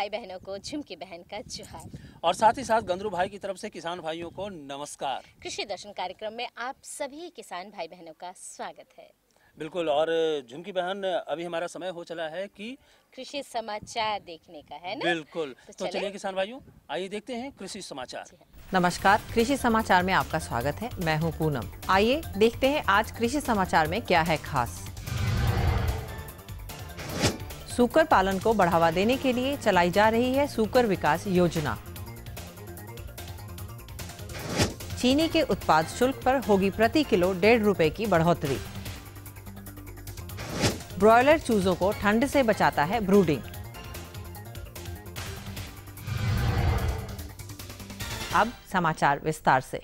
भाई बहनों को झुमकी बहन का जोहार और साथ ही साथ गंदरू भाई की तरफ से किसान भाइयों को नमस्कार। कृषि दर्शन कार्यक्रम में आप सभी किसान भाई बहनों का स्वागत है। बिल्कुल। और झुमकी बहन, अभी हमारा समय हो चला है कि कृषि समाचार देखने का है ना। बिल्कुल। तो चलिए किसान भाइयों, आइए देखते हैं कृषि समाचार। नमस्कार, कृषि समाचार में आपका स्वागत है। मैं हूं पूनम। आइए देखते हैं आज कृषि समाचार में क्या है खास। सूकर पालन को बढ़ावा देने के लिए चलाई जा रही है सूकर विकास योजना। चीनी के उत्पाद शुल्क पर होगी प्रति किलो 1.5 रुपए की बढ़ोतरी। ब्रॉयलर चूजों को ठंड से बचाता है ब्रूडिंग। अब समाचार विस्तार से।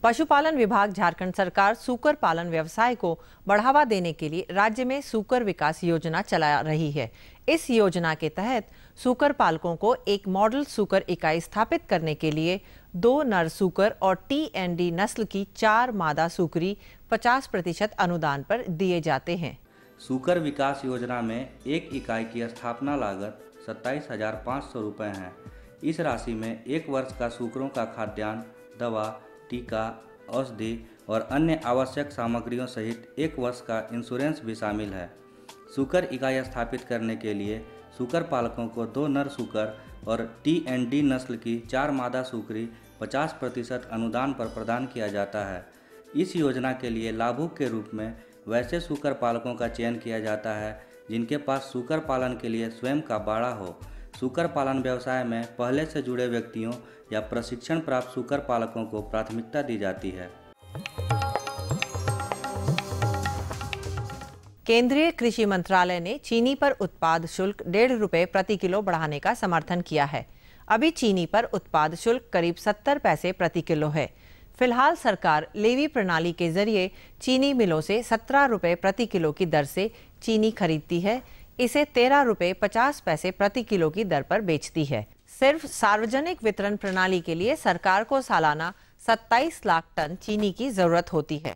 पशुपालन विभाग झारखंड सरकार सूकर पालन व्यवसाय को बढ़ावा देने के लिए राज्य में सूकर विकास योजना चला रही है। इस योजना के तहत सूकर पालकों को एक मॉडल सूकर इकाई स्थापित करने के लिए 2 नर सूकर और TND नस्ल की 4 मादा सूकरी 50% अनुदान पर दिए जाते हैं। सूकर विकास योजना में एक इकाई की स्थापना लागत 27,500 रुपये है। इस राशि में 1 वर्ष का सूकरों का खाद्यान्न, दवा, टीका, औषधि और अन्य आवश्यक सामग्रियों सहित 1 वर्ष का इंश्योरेंस भी शामिल है। सूकर इकाई स्थापित करने के लिए सूकर पालकों को 2 नर सूकर और TND नस्ल की 4 मादा सूकरी 50% अनुदान पर प्रदान किया जाता है। इस योजना के लिए लाभुक के रूप में वैसे सूकर पालकों का चयन किया जाता है जिनके पास सूकर पालन के लिए स्वयं का बाड़ा हो। सूकर पालन व्यवसाय में पहले से जुड़े व्यक्तियों या प्रशिक्षण प्राप्त सूकर पालकों को प्राथमिकता दी जाती है। केंद्रीय कृषि मंत्रालय ने चीनी पर उत्पाद शुल्क 1.5 रुपए प्रति किलो बढ़ाने का समर्थन किया है। अभी चीनी पर उत्पाद शुल्क करीब 70 पैसे प्रति किलो है। फिलहाल सरकार लेवी प्रणाली के जरिए चीनी मिलों से 17 रुपए प्रति किलो की दर से चीनी खरीदती है। इसे 13 रुपए 50 पैसे प्रति किलो की दर पर बेचती है। सिर्फ सार्वजनिक वितरण प्रणाली के लिए सरकार को सालाना 27 लाख टन चीनी की जरूरत होती है।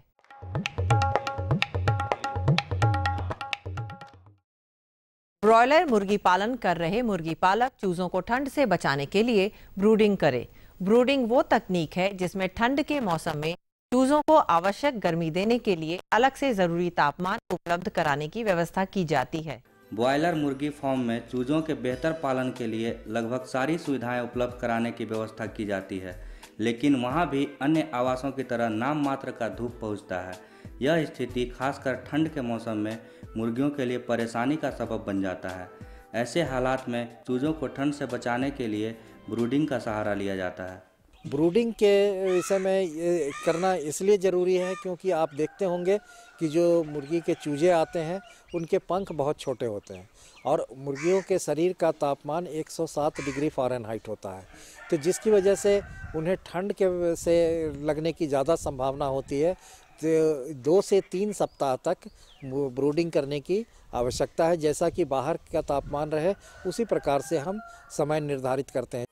ब्रॉयलर मुर्गी पालन कर रहे मुर्गी पालक चूजों को ठंड से बचाने के लिए ब्रूडिंग करे। ब्रूडिंग वो तकनीक है जिसमें ठंड के मौसम में चूजों को आवश्यक गर्मी देने के लिए अलग से जरूरी तापमान उपलब्ध कराने की व्यवस्था की जाती है। ब्रॉयलर मुर्गी फार्म में चूजों के बेहतर पालन के लिए लगभग सारी सुविधाएं उपलब्ध कराने की व्यवस्था की जाती है, लेकिन वहां भी अन्य आवासों की तरह नाम मात्र का धूप पहुंचता है। यह स्थिति खासकर ठंड के मौसम में मुर्गियों के लिए परेशानी का सबब बन जाता है। ऐसे हालात में चूजों को ठंड से बचाने के लिए ब्रूडिंग का सहारा लिया जाता है। ब्रूडिंग के विषय में करना इसलिए ज़रूरी है क्योंकि आप देखते होंगे कि जो मुर्गी के चूजे आते हैं उनके पंख बहुत छोटे होते हैं और मुर्गियों के शरीर का तापमान 107 डिग्री फ़ारेनहाइट होता है, तो जिसकी वजह से उन्हें ठंड के से लगने की ज़्यादा संभावना होती है। तो 2 से 3 सप्ताह तक ब्रूडिंग करने की आवश्यकता है। जैसा कि बाहर का तापमान रहे उसी प्रकार से हम समय निर्धारित करते हैं।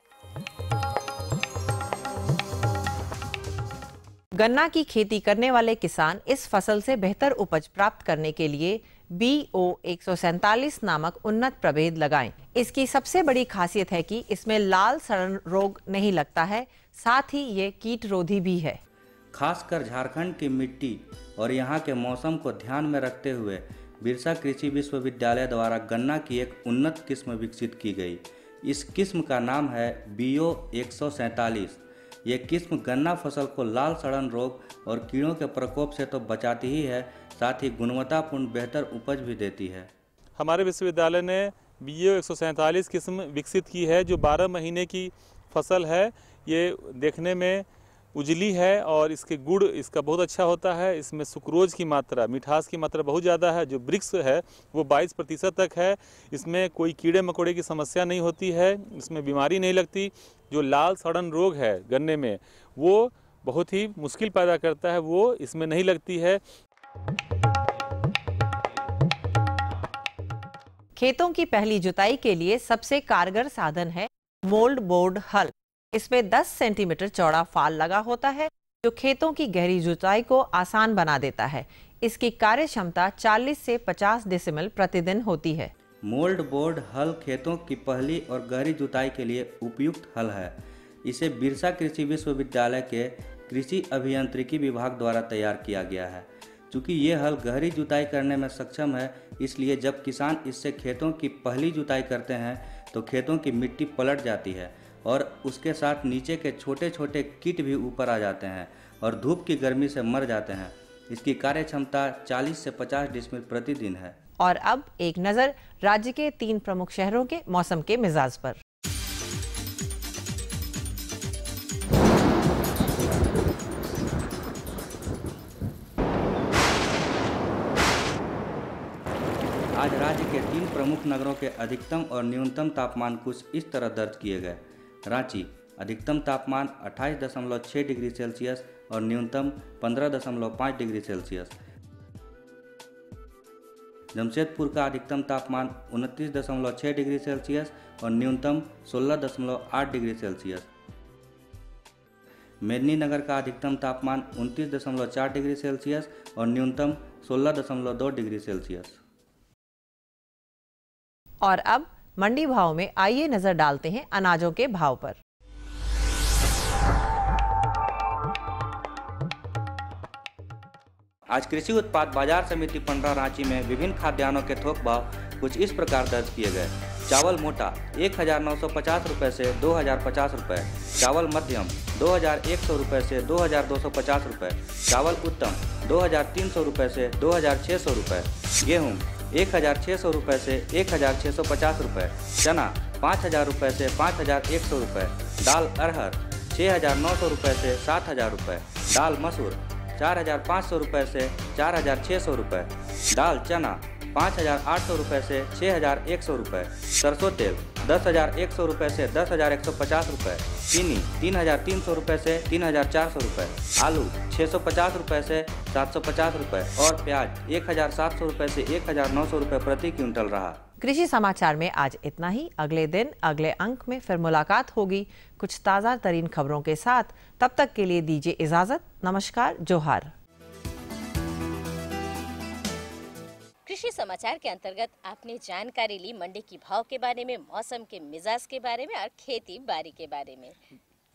गन्ना की खेती करने वाले किसान इस फसल से बेहतर उपज प्राप्त करने के लिए BO 147 नामक उन्नत प्रभेद लगाएं। इसकी सबसे बड़ी खासियत है कि इसमें लाल सड़न रोग नहीं लगता है, साथ ही ये कीट रोधी भी है। खासकर झारखंड की मिट्टी और यहाँ के मौसम को ध्यान में रखते हुए बिरसा कृषि विश्वविद्यालय द्वारा गन्ना की एक उन्नत किस्म विकसित की गई। इस किस्म का नाम है BO 147। ये किस्म गन्ना फसल को लाल सड़न रोग और कीड़ों के प्रकोप से तो बचाती ही है, साथ ही गुणवत्तापूर्ण बेहतर उपज भी देती है। हमारे विश्वविद्यालय ने BO 147 किस्म विकसित की है, जो 12 महीने की फसल है। ये देखने में उजली है और इसके गुड़ इसका बहुत अच्छा होता है। इसमें सुक्रोज की मात्रा, मिठास की मात्रा बहुत ज़्यादा है। जो ब्रिक्स है वो 22% तक है। इसमें कोई कीड़े मकोड़े की समस्या नहीं होती है, इसमें बीमारी नहीं लगती। जो लाल सड़न रोग है गन्ने में, वो बहुत ही मुश्किल पैदा करता है, वो इसमें नहीं लगती है। खेतों की पहली जुताई के लिए सबसे कारगर साधन है मोल्ड बोर्ड हल। इसमें 10 सेंटीमीटर चौड़ा फाल लगा होता है जो खेतों की गहरी जुताई को आसान बना देता है। इसकी कार्य क्षमता 40 से 50 डेसिमल प्रतिदिन होती है। मोल्ड बोर्ड हल खेतों की पहली और गहरी जुताई के लिए उपयुक्त हल है। इसे बिरसा कृषि विश्वविद्यालय के कृषि अभियांत्रिकी विभाग द्वारा तैयार किया गया है। चूँकि ये हल गहरी जुताई करने में सक्षम है, इसलिए जब किसान इससे खेतों की पहली जुताई करते हैं तो खेतों की मिट्टी पलट जाती है और उसके साथ नीचे के छोटे छोटे कीट भी ऊपर आ जाते हैं और धूप की गर्मी से मर जाते हैं। इसकी कार्य क्षमता 40 से 50 डेसिमल प्रतिदिन है। और अब एक नज़र राज्य के 3 प्रमुख शहरों के मौसम के मिजाज पर। आज राज्य के 3 प्रमुख नगरों के अधिकतम और न्यूनतम तापमान कुछ इस तरह दर्ज किए गए। रांची अधिकतम तापमान 28.6 डिग्री सेल्सियस और न्यूनतम 15.5 डिग्री सेल्सियस। जमशेदपुर का अधिकतम तापमान 29.6 डिग्री सेल्सियस और न्यूनतम 16.8 डिग्री सेल्सियस। मेदिनीनगर का अधिकतम तापमान 29.4 डिग्री सेल्सियस और न्यूनतम 16.2 डिग्री सेल्सियस। और अब मंडी भाव में आइए नजर डालते हैं अनाजों के भाव पर। आज कृषि उत्पाद बाजार समिति पंडरा रांची में विभिन्न खाद्यान्नों के थोक भाव कुछ इस प्रकार दर्ज किए गए। चावल मोटा 1950 रुपये से 2050 रुपये, चावल मध्यम 2100 रुपये से 2250 रुपये, चावल उत्तम 2300 रुपये से 2600 रुपये, गेहूँ 1600 रुपये से 1650 रुपये, चना 5000 रुपये से 5100 रुपये, दाल अरहर 6900 रुपये से 7000 रुपये, दाल मसूर 4500 रुपये से 4600 रुपये, दाल चना 5800 रुपये से 6100 रुपये, सरसों तेल 10100 रुपये से 10150 रुपये, चीनी 3300 रुपये से 3400 रुपये, आलू 650 रुपये से 750 रुपये और प्याज 1700 रुपये से 1900 रुपये प्रति क्विंटल रहा। कृषि समाचार में आज इतना ही। अगले दिन अगले अंक में फिर मुलाकात होगी कुछ ताज़ा तरीन खबरों के साथ। तब तक के लिए दीजिए इजाजत। नमस्कार, जोहार। कृषि समाचार के अंतर्गत आपने जानकारी ली मंडी की भाव के बारे में, मौसम के मिजाज के बारे में और खेती बाड़ी के बारे में।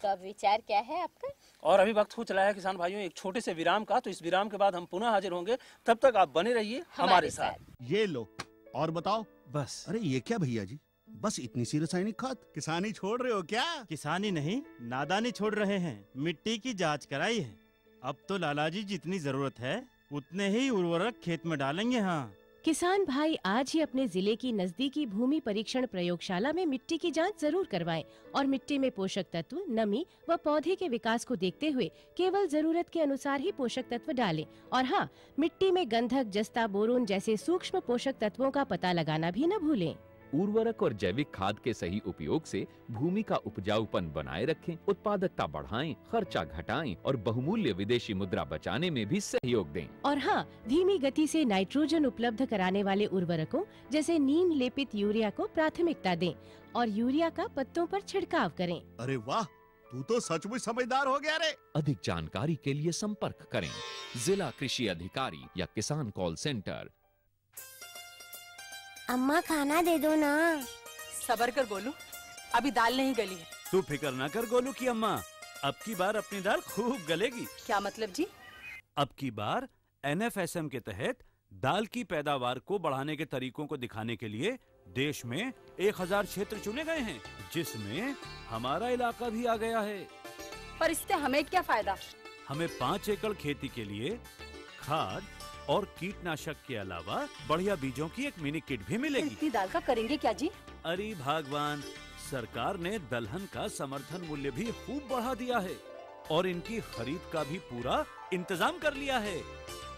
तो अब विचार क्या है आपका? और अभी वक्त हो चला है किसान भाइयों एक छोटे से विराम का। तो इस विराम के बाद हम पुनः हाजिर होंगे। तब तक आप बने रहिए हमारे साथ। ये लो और बताओ। बस। अरे ये क्या भैया जी, बस इतनी सी रासायनिक खाद? किसानी छोड़ रहे हो क्या? किसानी नहीं, नादानी छोड़ रहे हैं। मिट्टी की जांच कराई है। अब तो लालाजी जितनी जरूरत है उतने ही उर्वरक खेत में डालेंगे। हाँ, किसान भाई आज ही अपने जिले की नजदीकी भूमि परीक्षण प्रयोगशाला में मिट्टी की जांच जरूर करवाएं और मिट्टी में पोषक तत्व, नमी व पौधे के विकास को देखते हुए केवल जरूरत के अनुसार ही पोषक तत्व डालें। और हाँ, मिट्टी में गंधक, जस्ता, बोरोन जैसे सूक्ष्म पोषक तत्वों का पता लगाना भी न भूलें। उर्वरक और जैविक खाद के सही उपयोग से भूमि का उपजाऊपन बनाए रखें, उत्पादकता बढ़ाएं, खर्चा घटाएं और बहुमूल्य विदेशी मुद्रा बचाने में भी सहयोग दें। और हाँ, धीमी गति से नाइट्रोजन उपलब्ध कराने वाले उर्वरकों जैसे नीम लेपित यूरिया को प्राथमिकता दें और यूरिया का पत्तों पर छिड़काव करें। अरे वाह, तू तो सचमुच समझदार हो गया रे। अधिक जानकारी के लिए संपर्क करें जिला कृषि अधिकारी या किसान कॉल सेंटर। अम्मा खाना दे दो ना। सबर कर गोलू, अभी दाल नहीं गली है। तू फिक्र ना कर गोलू की अम्मा, अब की बार अपनी दाल खूब गलेगी। क्या मतलब जी? अब की बार NFSM के तहत दाल की पैदावार को बढ़ाने के तरीकों को दिखाने के लिए देश में 1000 क्षेत्र चुने गए हैं, जिसमें हमारा इलाका भी आ गया है। पर इससे हमें क्या फायदा? हमें 5 एकड़ खेती के लिए खाद और कीटनाशक के अलावा बढ़िया बीजों की एक मिनी किट भी मिलेगी। इतनी दाल का करेंगे क्या जी? अरे भगवान, सरकार ने दलहन का समर्थन मूल्य भी खूब बढ़ा दिया है और इनकी खरीद का भी पूरा इंतजाम कर लिया है।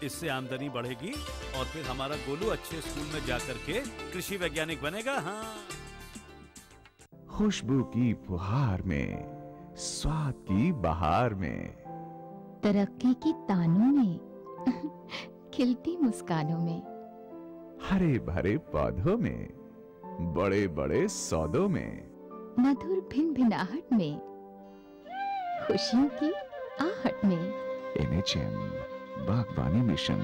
इससे आमदनी बढ़ेगी और फिर हमारा गोलू अच्छे स्कूल में जाकर के कृषि वैज्ञानिक बनेगा। हाँ, खुशबू की फुहार में, स्वाद की बहार में, तरक्की की तानों में, खिलती मुस्कानों में, हरे भरे पौधों में, बड़े बड़े सौदों में, मधुर भिनभिनाहट में, खुशियों की आहट में। NHM बागवानी मिशन,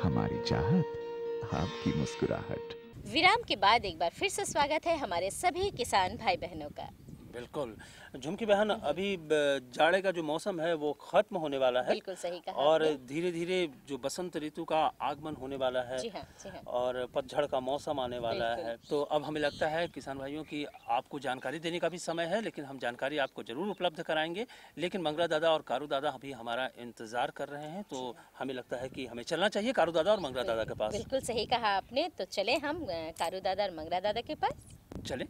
हमारी चाहत, आपकी मुस्कुराहट। विराम के बाद एक बार फिर से स्वागत है हमारे सभी किसान भाई बहनों का। बिल्कुल झुमकी बहन, अभी जाड़े का जो मौसम है वो खत्म होने वाला है। बिल्कुल सही कहा और आपने। धीरे धीरे जो बसंत ऋतु का आगमन होने वाला है। जी हाँ, जी हाँ। और पतझड़ का मौसम आने वाला बिल्कुल। है। तो अब हमें लगता है किसान भाइयों की आपको जानकारी देने का भी समय है, लेकिन हम जानकारी आपको जरूर उपलब्ध कराएंगे। लेकिन मंगरा दादा और कारू दादा अभी हमारा इंतजार कर रहे हैं, तो हमें लगता है कि हमें चलना चाहिए कारू दादा और मंगरा दादा के पास। बिल्कुल सही कहा आपने। तो चले हम कारू दादा और मंगरा दादा के पास। चले।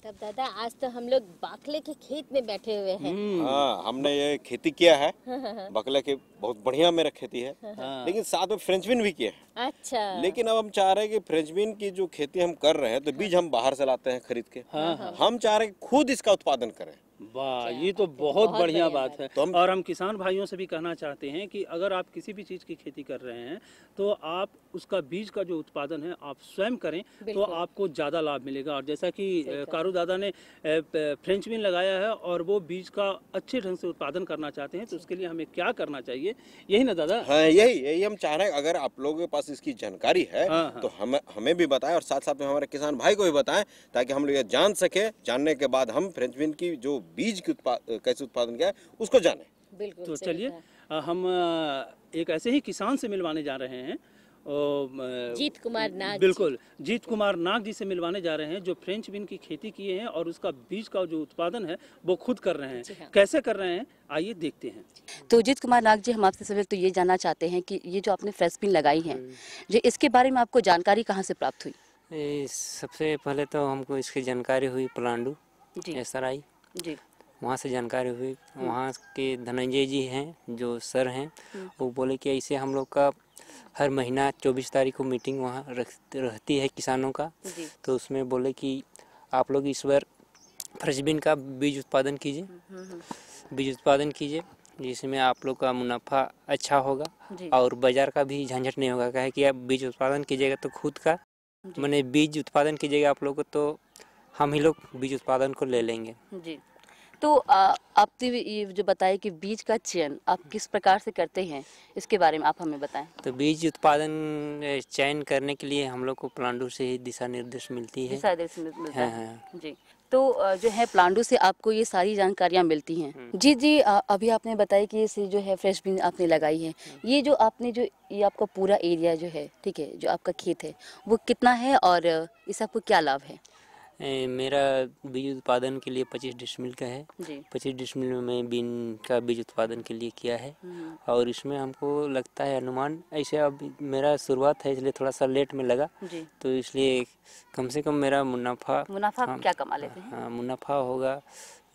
तब दादा, आज तो हम लोग बाकले के खेत में बैठे हुए हैं। हाँ, हमने ये खेती किया है। हाँ। बकले की बहुत बढ़िया मेरा खेती है। हाँ। लेकिन साथ में फ्रेंच बीन भी किए हैं। अच्छा। लेकिन अब हम चाह रहे हैं कि फ्रेंच बीन की जो खेती हम कर रहे हैं तो बीज हम बाहर से लाते हैं खरीद के। हाँ। हम चाह रहे हैं कि खुद इसका उत्पादन करें। वाह, ये तो बहुत बढ़िया बात है। और हम किसान भाइयों से भी कहना चाहते हैं कि अगर आप किसी भी चीज़ की खेती कर रहे हैं तो आप उसका बीज का जो उत्पादन है आप स्वयं करें, तो आपको ज़्यादा लाभ मिलेगा। और जैसा कि कारू दादा ने फ्रेंच बीन लगाया है और वो बीज का अच्छे ढंग से उत्पादन करना चाहते हैं, तो उसके लिए हमें क्या करना चाहिए, यही ना दादा? हाँ, यही हम चाह रहे हैं। अगर आप लोगों के पास इसकी जानकारी है तो हमें भी बताएं और साथ साथ में हमारे किसान भाई को भी बताएं, ताकि हम लोग ये जान सके। जानने के बाद हम फ्रेंच बीन की जो बीज की कैसे उत्पादन किया है उसको जाने। बिल्कुल। तो चलिए हम एक ऐसे ही किसान से मिलवाने जा रहे हैं, जीत कुमार नाग। बिल्कुल, जीत कुमार नाग जी से मिलवाने जा रहे हैं, जो फ्रेंच बीन की खेती किए हैं और उसका बीज का जो उत्पादन है वो खुद कर रहे हैं। हाँ। कैसे कर रहे हैं, आइए देखते हैं। तो जीत कुमार नाग जी, हम आपसे सबसे तो ये जानना चाहते हैं कि ये जो आपने फ्रेंच बीन लगाई है, जो इसके बारे में आपको जानकारी कहाँ से प्राप्त हुई? सबसे पहले तो हमको इसकी जानकारी हुई पलांडू SRI जी, वहाँ से जानकारी हुई। वहाँ के धनंजय जी हैं जो सर हैं, वो बोले कि ऐसे हम लोग का हर महीना 24 तारीख को मीटिंग वहाँ रहती है किसानों का। तो उसमें बोले कि आप लोग इस बार फ्रेंच बीन का बीज उत्पादन कीजिए, जिसमें आप लोग का मुनाफा अच्छा होगा और बाजार का भी झंझट नहीं होगा। कहे कि आप बीज उत्पादन कीजिएगा तो खुद का मैंने बीज उत्पादन कीजिएगा आप लोग को, तो हम ही लोग बीज उत्पादन को ले लेंगे। जी। तो आपने ये जो बताया कि बीज का चयन आप किस प्रकार से करते हैं, इसके बारे में आप हमें बताएं। तो बीज उत्पादन चयन करने के लिए हम लोग को प्लांडू से ही दिशा निर्देश मिलती है। दिशा निर्देश मिलता है। जी। तो जो है प्लांडू से आपको ये सारी जानकारियाँ मिलती हैं। जी, अभी आपने बताया कि ये जो है फ्रेंच बीन आपने लगाई है, ये जो आपने जो ये आपका पूरा एरिया जो है, ठीक है, जो आपका खेत है वो कितना है और इससे आपको क्या लाभ है? मेरा बीज उत्पादन के लिए 25 डिसमिल का है। 25 डिसमिल में मैं बीन का बीज उत्पादन के लिए किया है। और इसमें हमको लगता है अनुमान, ऐसे अब मेरा शुरुआत है इसलिए थोड़ा सा लेट में लगा, तो इसलिए कम से कम मेरा मुनाफा क्या कमा लेते हैं? हाँ, मुनाफा होगा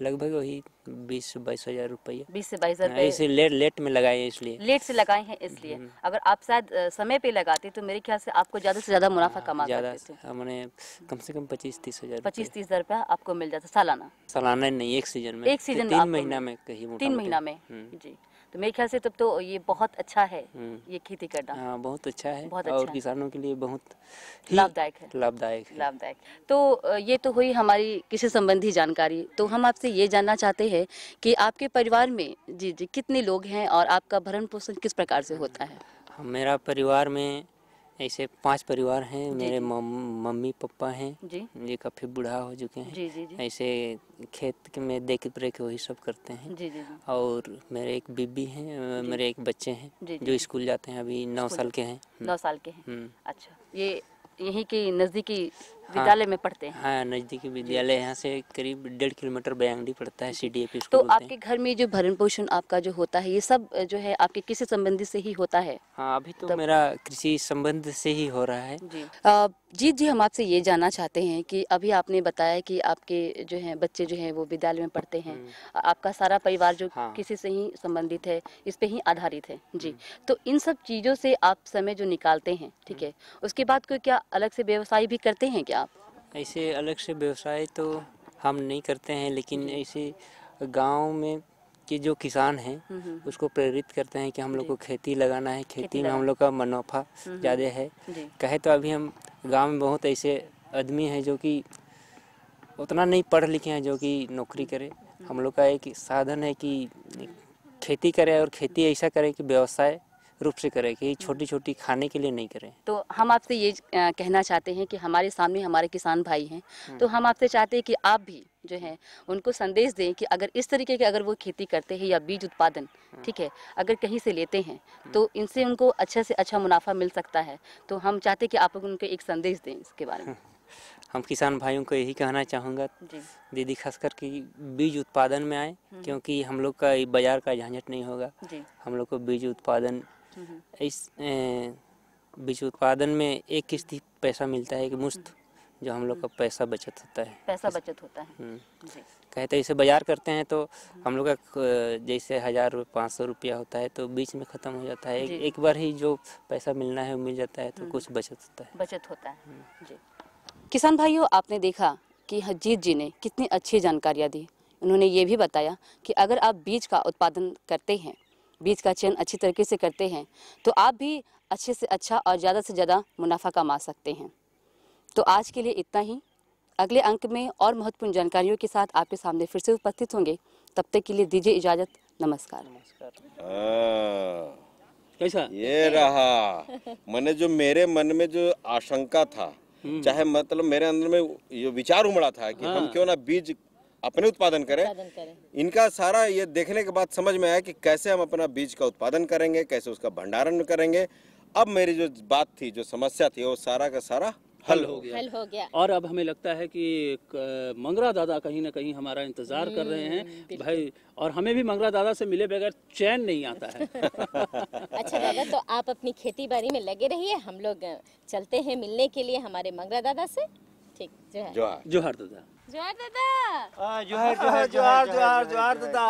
लगभग वही 20 से 22 हज़ार रुपये। 20 से 22 हज़ार रुपये। ऐसे लेट में लगाए हैं, इसलिए लेट से लगाए हैं। इसलिए अगर आप शायद समय पे लगाते तो मेरे ख्याल से आपको ज़्यादा से ज़्यादा मुनाफा कमा सकते थे। मैंने कम से कम 25-30 हज़ार 25-30 हज़ार रुपया आपको मिल जाता सालाना। सालाना नहीं, एक सीजन में। 3 महीना में कहीं 3 महीना में। जी, तो मेरे ख्याल से तब तो ये बहुत अच्छा है ये खेती करना। हाँ, बहुत अच्छा है। बहुत और अच्छा किसानों के लिए बहुत लाभदायक है। तो ये तो हुई हमारी कृषि संबंधी जानकारी। तो हम आपसे ये जानना चाहते हैं कि आपके परिवार में जी कितने लोग हैं और आपका भरण पोषण किस प्रकार से होता है? मेरा परिवार में ऐसे 5 परिवार हैं। मेरे मम्मी पापा हैं जी, काफ़ी बूढ़ा हो चुके हैं। ऐसे खेत में देख रेख वही सब करते हैं। और मेरे एक बीबी हैं, मेरे एक बच्चे हैं जो स्कूल जाते हैं, अभी 9 साल के हैं। 9 साल के हैं। अच्छा, ये यहीं के नज़दीकी विद्यालय में पढ़ते हैं? हाँ, नज़दीकी विद्यालय, यहाँ से करीब 1.5 किलोमीटर बयांगडी पड़ता है, CDF स्कूल। तो आपके घर में जो भरण पोषण आपका जो होता है, ये सब जो है आपके कृषि संबंधी से ही होता है? हाँ, अभी तो मेरा कृषि संबंध से ही हो रहा है। जी, हम आपसे ये जानना चाहते हैं कि अभी आपने बताया कि आपके जो हैं बच्चे जो हैं वो विद्यालय में पढ़ते हैं, आपका सारा परिवार जो कृषि से ही संबंधित है, इस पे ही आधारित है। जी, तो इन सब चीज़ों से आप समय जो निकालते हैं, ठीक है, उसके बाद कोई क्या अलग से व्यवसाय भी करते हैं क्या आप? ऐसे अलग से व्यवसाय तो हम नहीं करते हैं, लेकिन ऐसे गांव में के जो किसान हैं उसको प्रेरित करते हैं कि हम लोग को खेती लगाना है। खेती में हम लोग का मुनाफा ज़्यादा है। कहे तो अभी हम गांव में बहुत ऐसे आदमी हैं जो कि उतना नहीं पढ़ लिखे हैं जो कि नौकरी करे। हम लोग का एक साधन है कि खेती करें और खेती ऐसा करें कि व्यवसाय रूप से करें, कि छोटी छोटी खाने के लिए नहीं करें। तो हम आपसे ये कहना चाहते हैं कि हमारे सामने हमारे किसान भाई हैं, तो हम आपसे चाहते हैं कि आप भी जो है उनको संदेश दें कि अगर इस तरीके की अगर वो खेती करते हैं या बीज उत्पादन, ठीक है, अगर कहीं से लेते हैं तो इनसे उनको अच्छा से अच्छा मुनाफा मिल सकता है। तो हम चाहते हैं कि आप उनको एक संदेश दें इसके बारे में। हम किसान भाइयों को यही कहना चाहूँगा दीदी, खासकर कि बीज उत्पादन में आए, क्योंकि हम लोग का बाजार का झंझट नहीं होगा। हम लोग को बीज उत्पादन इस बीज उत्पादन में एक किस्त पैसा मिलता है कि मुफ्त, जो हम लोग का पैसा बचत होता है। पैसा बचत होता है। कहते इसे बाजार करते हैं तो हम लोग का जैसे 1000 500 रुपया होता है तो बीच में ख़त्म हो जाता है। एक बार ही जो पैसा मिलना है वो मिल जाता है, तो कुछ बचत होता है। बचत होता है जी। किसान भाइयों, आपने देखा कि हरजीत जी ने कितनी अच्छी जानकारियाँ दी। उन्होंने ये भी बताया कि अगर आप बीज का उत्पादन करते हैं, बीज का चयन अच्छी तरीके से करते हैं, तो आप भी अच्छे से अच्छा और ज़्यादा से ज़्यादा मुनाफा कमा सकते हैं। तो आज के लिए इतना ही। अगले अंक में और महत्वपूर्ण जानकारियों के साथ आपके सामने फिर से उपस्थित होंगे। तब तक के लिए दीजिए इजाज़त। नमस्कार। कैसा ये रहा मैंने जो मेरे मन में जो आशंका था, चाहे मतलब मेरे अंदर में ये विचार उमड़ा था कि हम क्यों ना बीज अपने उत्पादन करें। इनका सारा ये देखने के बाद समझ में आया कि कैसे हम अपना बीज का उत्पादन करेंगे, कैसे उसका भंडारण करेंगे। अब मेरी जो बात थी, जो समस्या थी, वो सारा का सारा हल हो गया। और अब हमें लगता है कि मंगरा दादा कहीं ना कहीं हमारा इंतजार कर रहे हैं भाई, और हमें भी मंगरा दादा से मिले बगैर चैन नहीं आता है। अच्छा दादा, तो आप अपनी खेती बाड़ी में लगे रहिए, हम लोग चलते हैं मिलने के लिए हमारे मंगरा दादा से। ठीक, जोहार जोहार दादा। जोहार दादा। जोहार दादा।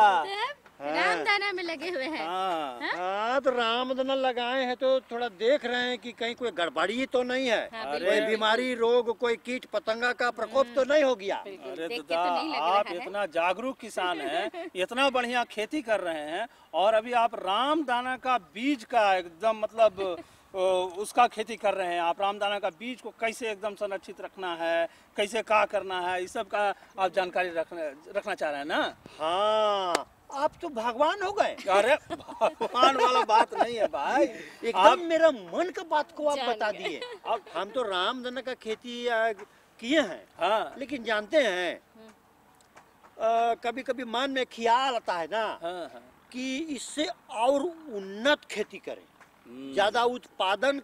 रामदाना में लगे हुए हैं। हाँ, तो रामदाना लगाए हैं तो थोड़ा देख रहे हैं कि कहीं कोई गड़बड़ी तो नहीं है। कोई बीमारी, रोग, कोई कीट पतंगा का प्रकोप तो नहीं हो गया। अरे दादा, आप इतना जागरूक किसान हैं, इतना बढ़िया खेती कर रहे हैं, और अभी आप रामदाना का बीज का एकदम मतलब उसका खेती कर रहे हैं। आप रामदाना का बीज को कैसे एकदम संरक्षित रखना है, कैसे क्या करना है, इस सब का आप जानकारी रखना चाह रहे हैं ना? हाँ, आप तो भगवान हो गए। अरे भगवान वाला बात नहीं है भाई, एकदम मेरा मन का बात को आप बता दिए। अब हम तो रामदाना का खेती किए हैं, लेकिन जानते हैं कभी कभी मन में ख्याल आता है ना कि इससे और उन्नत खेती करें, ज्यादा उत्पादन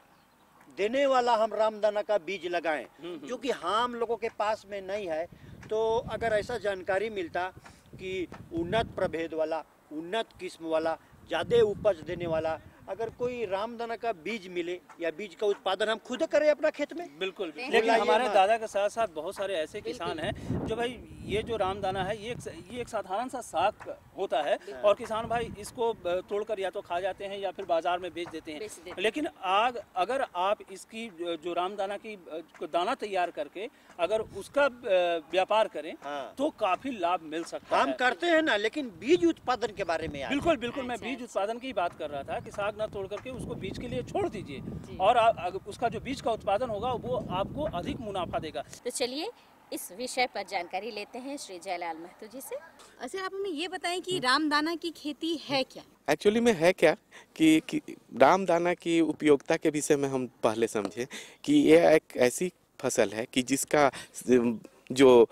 देने वाला हम रामदाना का बीज लगाएं, जो कि हम लोगों के पास में नहीं है। तो अगर ऐसा जानकारी मिलता कि उन्नत प्रभेद वाला, उन्नत किस्म वाला, ज्यादा उपज देने वाला अगर कोई रामदाना का बीज मिले या बीज का उत्पादन हम खुद करें अपना खेत में। बिल्कुल, लेकिन हमारे दादा के साथ साथ बहुत सारे ऐसे किसान हैं जो भाई ये जो रामदाना है ये एक साधारण सा साग होता है, और किसान भाई इसको तोड़कर या तो खा जाते हैं या फिर बाजार में बेच देते हैं। लेकिन अगर आप इसकी जो रामदाना की दाना तैयार करके अगर उसका व्यापार करें तो काफी लाभ मिल सकता है। हम करते हैं ना, लेकिन बीज उत्पादन के बारे में बिल्कुल बिल्कुल मैं बीज उत्पादन की बात कर रहा था कि साग न तोड़ करके उसको बीज के लिए छोड़ दीजिए, और उसका जो बीज का उत्पादन होगा वो आपको अधिक मुनाफा देगा। तो चलिए इस विषय पर जानकारी लेते हैं श्री जयलाल महतो जी से। अच्छा, आप हमें ये बताएं कि रामदाना की खेती है क्या? एक्चुअली में है क्या कि रामदाना की उपयोगिता के विषय में हम पहले समझें कि यह एक ऐसी फसल है कि जिसका जो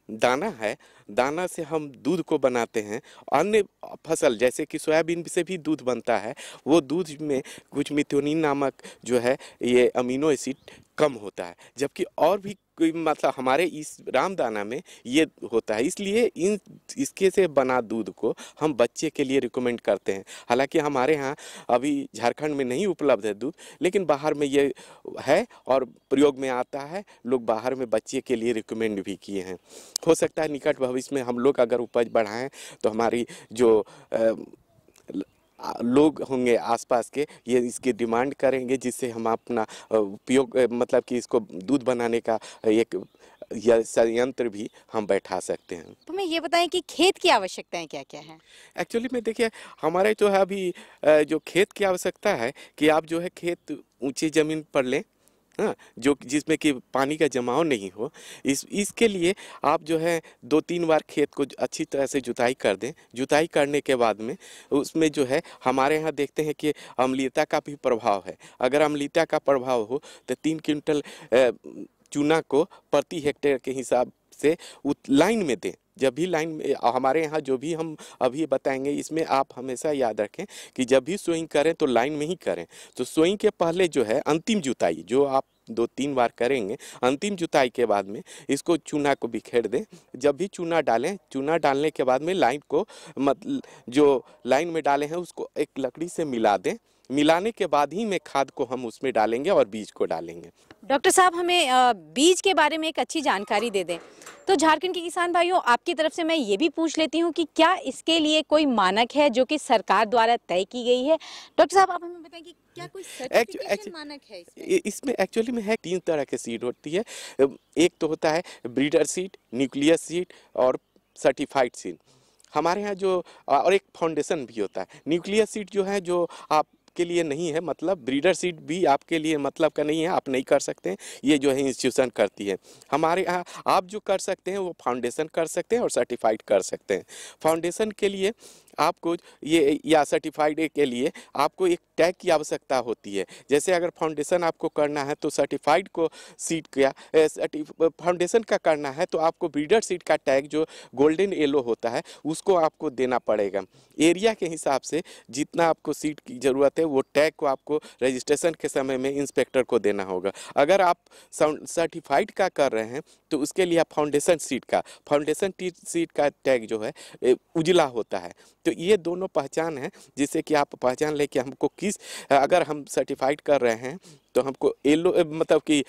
दाना है, दाना से हम दूध को बनाते हैं। अन्य फसल जैसे कि सोयाबीन से भी दूध बनता है, वो दूध में कुछ मिथ्योनिन नामक जो है ये अमीनो एसिड कम होता है, जबकि और भी कोई मतलब हमारे इस रामदाना में ये होता है। इसलिए इसके से बना दूध को हम बच्चे के लिए रिकमेंड करते हैं। हालांकि हमारे यहाँ अभी झारखंड में नहीं उपलब्ध है दूध, लेकिन बाहर में ये है और प्रयोग में आता है। लोग बाहर में बच्चे के लिए रिकमेंड भी किए हैं। हो सकता है निकट भविष्य में हम लोग अगर उपज बढ़ाएं तो हमारी जो लोग होंगे आसपास के ये इसकी डिमांड करेंगे, जिससे हम अपना उपयोग मतलब कि इसको दूध बनाने का एक संयंत्र भी हम बैठा सकते हैं। तो मैं ये बताएं कि खेत की आवश्यकताएं क्या क्या हैं? एक्चुअली में देखिए हमारे जो है अभी जो खेत की आवश्यकता है कि आप जो है खेत ऊंची ज़मीन पर लें हाँ, जो जिसमें कि पानी का जमाव नहीं हो, इसके लिए आप जो है 2-3 बार खेत को अच्छी तरह से जुताई कर दें। जुताई करने के बाद में उसमें जो है हमारे यहाँ देखते हैं कि अम्लीयता का भी प्रभाव है। अगर अम्लीयता का प्रभाव हो तो 3 क्विंटल चूना को प्रति हेक्टेयर के हिसाब से लाइन में दें। जब भी लाइन में हमारे यहाँ जो भी हम अभी बताएंगे, इसमें आप हमेशा याद रखें कि जब भी सोइंग करें तो लाइन में ही करें। तो सोइंग के पहले जो है अंतिम जुताई जो आप 2-3 बार करेंगे, अंतिम जुताई के बाद में इसको चूना को बिखेर दें। जब भी चूना डालें, चूना डालने के बाद में लाइन को जो लाइन में डाले हैं उसको एक लकड़ी से मिला दें। मिलाने के बाद ही में खाद को हम उसमें डालेंगे और बीज को डालेंगे। डॉक्टर साहब, हमें बीज के बारे में एक अच्छी जानकारी दे दें। तो झारखंड के किसान भाइयों, आपकी तरफ से मैं ये भी पूछ लेती हूँ कि क्या इसके लिए कोई मानक है जो कि सरकार द्वारा तय की गई है? डॉक्टर साहब, आप हमें बताएं कि क्या कोई सर्टिफिकेशन मानक है इसमें एक्चुअली में है 3 तरह के सीड होती है। एक तो होता है ब्रीडर सीड, न्यूक्लियस सीड और सर्टिफाइड सीड। हमारे यहाँ जो और एक फाउंडेशन भी होता है। न्यूक्लियस सीड जो है जो आप के लिए नहीं है, मतलब ब्रीडर सीड भी आपके लिए मतलब का नहीं है, आप नहीं कर सकते हैं। ये जो है इंस्टीट्यूशन करती है। हमारे यहाँ आप जो कर सकते हैं वो फाउंडेशन कर सकते हैं और सर्टिफाइड कर सकते हैं। फाउंडेशन के लिए आपको ये या सर्टिफाइड के लिए आपको एक टैग की आवश्यकता होती है। जैसे अगर फाउंडेशन आपको करना है तो सर्टिफाइड को सीड का फाउंडेशन का करना है तो आपको ब्रीडर सीड का टैग जो गोल्डन येलो होता है उसको आपको देना पड़ेगा। एरिया के हिसाब से जितना आपको सीड की ज़रूरत है वो टैग को आपको रजिस्ट्रेशन के समय में इंस्पेक्टर को देना होगा। अगर आप सर्टिफाइड का कर रहे हैं तो उसके लिए आप फाउंडेशन सीड का टैग जो है उजला होता है। तो ये दोनों पहचान है जिससे कि आप पहचान लें कि हमको अगर हम सर्टिफाइड कर रहे हैं तो हमको येलो मतलब कि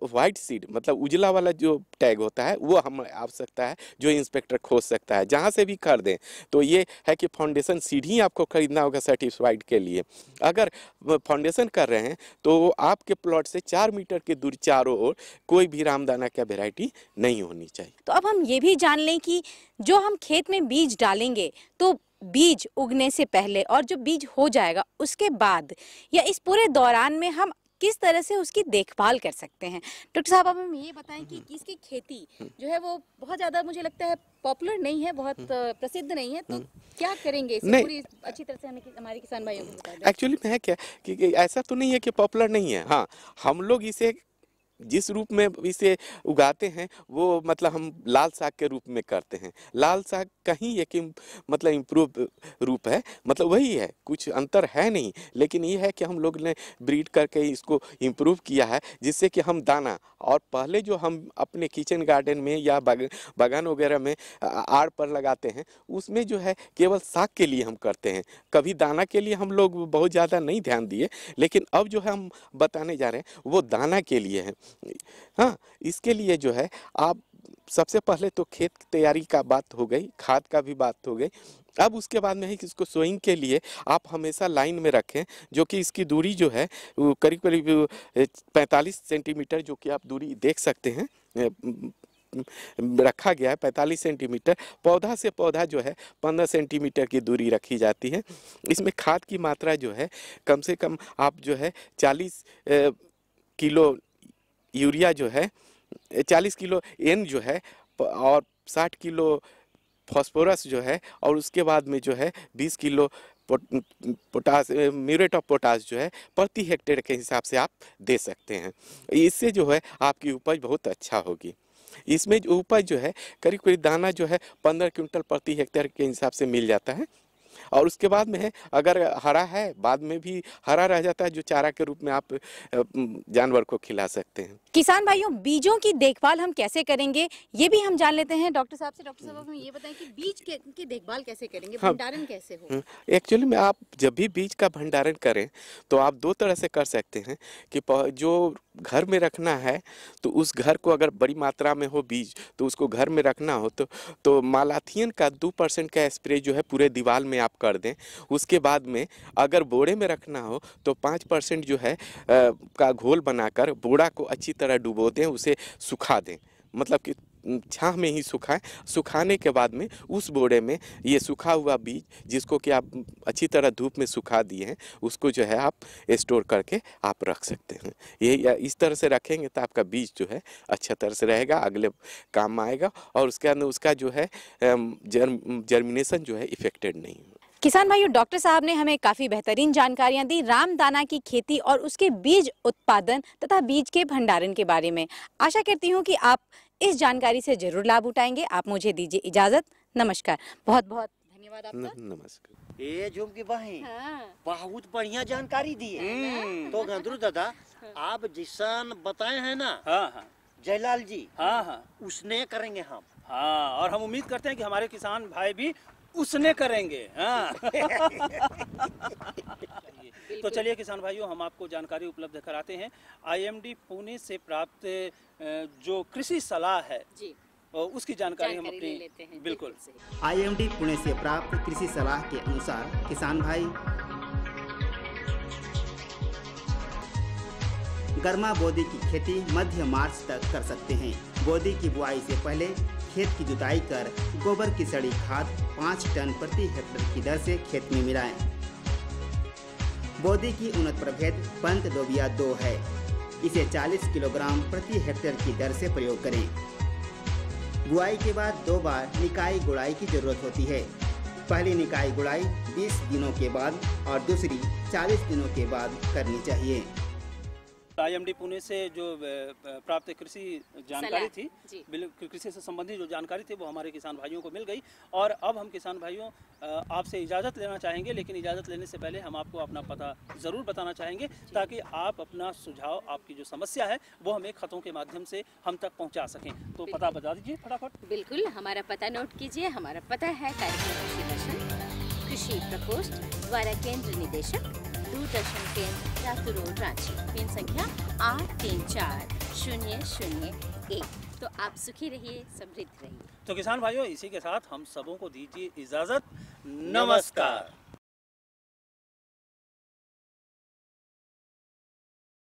वाइट सीड मतलब उजला वाला जो टैग होता है वो हम आवश्यकता है जो इंस्पेक्टर खोज सकता है जहाँ से भी कर दें। तो ये है कि फाउंडेशन सीड ही आपको खरीदना होगा सर्टिफाइड के लिए। अगर फाउंडेशन कर रहे हैं तो आपके प्लॉट से 4 मीटर की दूरी चारों ओर कोई भी रामदाना का वेराइटी नहीं होनी चाहिए। तो अब हम ये भी जान लें कि जो हम खेत में बीज डालेंगे तो बीज उगने से पहले और जो बीज हो जाएगा उसके बाद या इस पूरे दौरान में हम किस तरह से उसकी देखभाल कर सकते हैं? डॉक्टर साहब, आप हमें ये बताएं कि इसकी खेती जो है वो बहुत ज़्यादा मुझे लगता है पॉपुलर नहीं है, बहुत प्रसिद्ध नहीं है, तो क्या करेंगे इसे पूरी अच्छी तरह से हमें हमारे किसान भाइयों को बता दें। एक्चुअली में है क्या कि ऐसा तो नहीं है कि पॉपुलर नहीं है। हाँ, हम लोग इसे जिस रूप में इसे उगाते हैं वो मतलब हम लाल साग के रूप में करते हैं। लाल साग कहीं एक मतलब इम्प्रूव रूप है, मतलब वही है, कुछ अंतर है नहीं। लेकिन ये है कि हम लोग ने ब्रीड करके इसको इम्प्रूव किया है जिससे कि हम दाना और पहले जो हम अपने किचन गार्डन में या बागान वगैरह में आड़ पर लगाते हैं उसमें जो है केवल साग के लिए हम करते हैं। कभी दाना के लिए हम लोग बहुत ज़्यादा नहीं ध्यान दिए, लेकिन अब जो है हम बताने जा रहे हैं वो दाना के लिए है। हाँ, इसके लिए जो है आप सबसे पहले तो खेत की तैयारी का बात हो गई, खाद का भी बात हो गई। अब उसके बाद में है कि इसको सोइंग के लिए आप हमेशा लाइन में रखें, जो कि इसकी दूरी जो है करीब करीब 45 सेंटीमीटर जो कि आप दूरी देख सकते हैं रखा गया है 45 सेंटीमीटर। पौधा से पौधा जो है 15 सेंटीमीटर की दूरी रखी जाती है। इसमें खाद की मात्रा जो है कम से कम आप जो है 40 किलो यूरिया जो है 40 किलो एन जो है और 60 किलो फास्फोरस जो है और उसके बाद में जो है 20 kilo potash muriate of potash जो है प्रति हेक्टेयर के हिसाब से आप दे सकते हैं। इससे जो है आपकी उपज बहुत अच्छा होगी। इसमें जो उपज जो है करीब करीब दाना जो है 15 क्विंटल प्रति हेक्टेयर के हिसाब से मिल जाता है। और उसके बाद में है अगर हरा है बाद में भी हरा रह जाता है जो चारा के रूप में आप जानवर को खिला सकते हैं। किसान भाइयों, बीजों की देखभाल हम कैसे करेंगे ये भी हम जान लेते हैं डॉक्टर साहब से। डॉक्टर साहब, हमें ये बताएं कि बीज की देखभाल कैसे करेंगे, भंडारण कैसे हो? एक्चुअली में आप जब भी बीज का भंडारण करें तो आप 2 तरह से कर सकते हैं कि जो घर में रखना है तो उस घर को अगर बड़ी मात्रा में हो बीज तो उसको घर में रखना हो तो मालाथियन का 2% का स्प्रे जो है पूरे दीवार में आप कर दें। उसके बाद में अगर बोरे में रखना हो तो 5% जो है का घोल बनाकर बोरा को अच्छी तरह डुबो दें, उसे सुखा दें, मतलब कि छांव में ही सुखाएं। सुखाने के बाद में उस बोरे में ये सूखा हुआ बीज जिसको कि आप अच्छी तरह धूप में सुखा दिए हैं उसको जो है आप स्टोर करके आप रख सकते हैं। ये इस तरह से रखेंगे तो आपका बीज जो है अच्छा तरह से रहेगा, अगले काम आएगा और उसके अंदर उसका जो है जर्मिनेशन जो है इफेक्टेड नहीं होगा। किसान भाइयों, डॉक्टर साहब ने हमें काफी बेहतरीन जानकारियां दी रामदाना की खेती और उसके बीज उत्पादन तथा बीज के भंडारण के बारे में। आशा करती हूं कि आप इस जानकारी से जरूर लाभ उठाएंगे। आप मुझे दीजिए इजाजत। नमस्कार। बहुत बहुत धन्यवाद आपका। नमस्कार। ये झुमकी बहन बहुत बढ़िया जानकारी दी है। तो गंदरू दादा आप जिसन बताए हैं ना जयलाल जी, उसने करेंगे हम। हाँ, और हम उम्मीद करते हैं कि हमारे किसान भाई भी उसने करेंगे। हाँ। तो चलिए किसान भाइयों, हम आपको जानकारी उपलब्ध कराते हैं। IMD पुणे से प्राप्त जो कृषि सलाह है जी, उसकी जानकारी हम अपनी लेते हैं। बिल्कुल। IMD पुणे से प्राप्त कृषि सलाह के अनुसार किसान भाई गर्मा बोदी की खेती मध्य मार्च तक कर सकते हैं। बोदी की बुआई से पहले खेत की जुताई कर गोबर की सड़ी खाद 5 टन प्रति हेक्टेयर की दर से खेत में मिलाएं। बोदी की उन्नत प्रभेद पंत दोबिया 2 है। इसे 40 किलोग्राम प्रति हेक्टेयर की दर से प्रयोग करें। बुआई के बाद 2 बार निकाई गुड़ाई की जरूरत होती है। पहली निकाई गुड़ाई 20 दिनों के बाद और दूसरी 40 दिनों के बाद करनी चाहिए। IMD पुणे से जो प्राप्त कृषि जानकारी थी, कृषि से संबंधित जो जानकारी थी वो हमारे किसान भाइयों को मिल गई। और अब हम किसान भाइयों आपसे इजाज़त लेना चाहेंगे, लेकिन इजाज़त लेने से पहले हम आपको अपना पता ज़रूर बताना चाहेंगे ताकि आप अपना सुझाव, आपकी जो समस्या है वो हमें खतों के माध्यम से हम तक पहुँचा सकें। तो पता बता दीजिए फटाफट। बिल्कुल, हमारा पता नोट कीजिए। हमारा पता है कार्यक्रम कृषि दर्शन, कृषि प्रकोष्ठ, द्वारा केंद्र निदेशक, दूरदर्शन केंद्र, रातू रोड, रांची। पिन संख्या 834001। तो आप सुखी रहिए, समृद्ध रहिए। तो किसान भाइयों, इसी के साथ हम सबों को दीजिए इजाजत। नमस्कार।